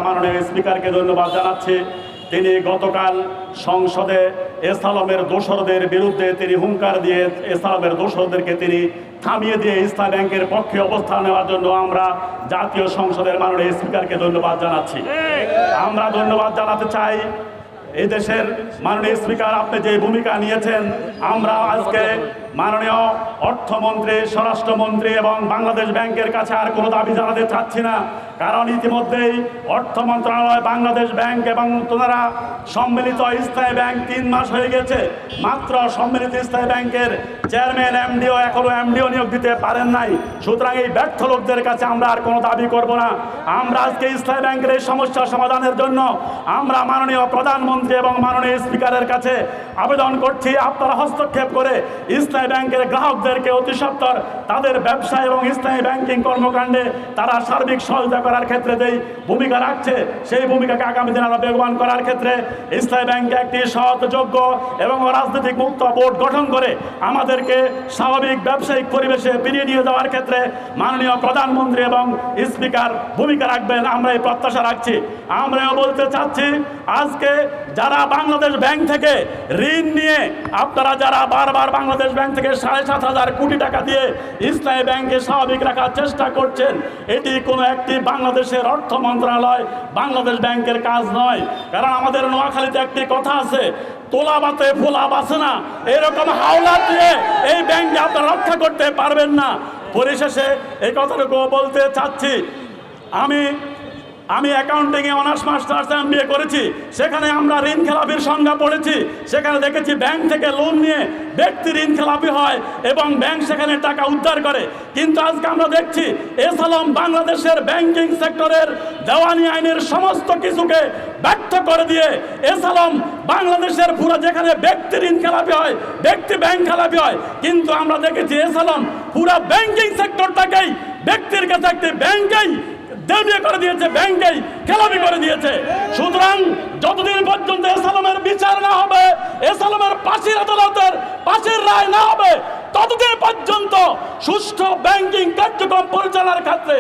মাননীয় স্পিকারকে ধন্যবাদ জানাচ্ছি। তিনি গতকাল সংসদে এসালমের দোসরদের বিরুদ্ধে তিনি হুঙ্কার দিয়ে এসালমের দোসরদেরকে তিনি থামিয়ে দিয়ে ইসলামী ব্যাংকের পক্ষে অবস্থান নেওয়ার জন্য আমরা জাতীয় সংসদের মাননীয় স্পিকারকে ধন্যবাদ জানাচ্ছি। আমরা ধন্যবাদ জানাতে চাই এই দেশের মাননীয় স্পিকার, আপনি যে ভূমিকা নিয়েছেন, আমরা আজকে মাননীয় অর্থমন্ত্রী, স্বরাষ্ট্রমন্ত্রী এবং বাংলাদেশ ব্যাংকের কাছে আর কোনো দাবি জানাতে চাচ্ছি না, কারণ ইতিমধ্যেই অর্থ মন্ত্রণালয়, বাংলাদেশ ব্যাংক এবং তোনারা সম্মিলিত ইসলামী ব্যাংক 3 মাস হয়ে গেছে, মাত্র সম্মিলিত ইসলামী ব্যাংকের চেয়ারম্যান এমডিও এখনো এমডিও নিয়োগ দিতে পারেন নাই। সুতরাং এই ব্যর্থ লোকদের কাছে আমরা আর কোনো দাবি করব না। আমরা আজকে ইসলামী ব্যাংকের এই সমস্যা সমাধানের জন্য আমরা মাননীয় প্রধানমন্ত্রী এবং মাননীয় স্পিকারের কাছে আবেদন করছি, আপনারা হস্তক্ষেপ করে ইসলামী ব্যাংকের গ্রাহকদেরকে অতি সত্বর তাদের ব্যবসা এবং ইসলামী ব্যাংকিং কর্মকাণ্ডে তারা সার্বিক সহায়তা করার ক্ষেত্রে যেই ভূমিকা রাখছে, সেই ভূমিকাকে আগামী দিনে আরো বেগবান করার ক্ষেত্রে ইসলামী ব্যাংকে একটি সৎ, যোগ্য এবং রাজনৈতিক মুক্ত বোর্ড গঠন করে আমাদেরকে স্বাভাবিক ব্যবসায়িক পরিবেশে ফিরিয়ে নিয়ে যাওয়ার ক্ষেত্রে মাননীয় প্রধানমন্ত্রী এবং স্পিকার ভূমিকা রাখবেন, আমরা এই প্রত্যাশা রাখছি। আমরাও বলতে চাচ্ছি, আজকে যারা বাংলাদেশ ব্যাংক থেকে ঋণ নিয়ে আপনারা যারা বারবার বাংলাদেশ ব্যাংক থেকে 7,500 কোটি টাকা দিয়ে ইসলামী ব্যাংকে স্বাভাবিক রাখার চেষ্টা করছেন, এটি কোনো একটি বাংলাদেশের অর্থ মন্ত্রণালয়, বাংলাদেশ ব্যাংকের কাজ নয়। কারণ আমাদের নোয়াখালীতে একটি কথা আছে, তোলা বাতে ফোলা বাসে না, এরকম হাওলা দিয়ে এই ব্যাংকে আপনারা রক্ষা করতে পারবেন না। পরিশেষে এই কথাটুকু বলতে চাচ্ছি, আমি অ্যাকাউন্টিংয়ে অনার্স মাস্টার্স MBA করেছি, সেখানে আমরা ঋণ খেলাপির সংজ্ঞা পড়েছি, সেখানে দেখেছি ব্যাংক থেকে লোন নিয়ে ব্যক্তি ঋণ খেলাপি হয় এবং ব্যাংক সেখানে টাকা উদ্ধার করে। কিন্তু আজকে আমরা দেখছি এসালম বাংলাদেশের ব্যাংকিং সেক্টরের দেওয়ানি আইনের সমস্ত কিছুকে ব্যর্থ করে দিয়ে এসালম বাংলাদেশের পুরো যেখানে ব্যক্তি ঋণ খেলাপি হয়, ব্যক্তি ব্যাংক খেলাপি হয়, কিন্তু আমরা দেখেছি এসালম পুরো ব্যাংকিং সেক্টরটাকেই ব্যক্তির কাছে একটি ব্যাংকেই দেউলিয়া করে দিয়েছে, ব্যাংকেই খেলাপি করে দিয়েছে। সুতরাং যতদিন পর্যন্ত এসালমের বিচার না হবে, এসালমের ফাঁসির আদালতের ফাঁসির রায় না হবে, ততদিন পর্যন্ত সুষ্ঠু ব্যাংকিং কার্যক্রম পরিচালনার ক্ষেত্রে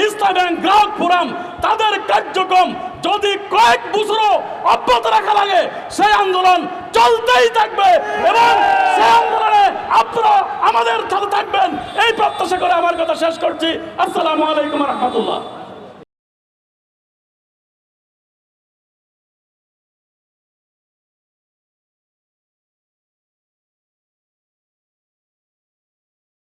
ইসলামী ব্যাংক গ্রাহক ফোরাম তাদের কার্যক্রম যদি কয়েক বছরও অব্যাহত রাখা লাগে, সেই আন্দোলন চলতেই থাকবে এবং সেই আন্দোলনে আপনারা আমাদের সাথে থাকবেন, এই প্রত্যাশা করে আমার কথা শেষ করছি। আসসালামু আলাইকুম রহমতুল্লাহ।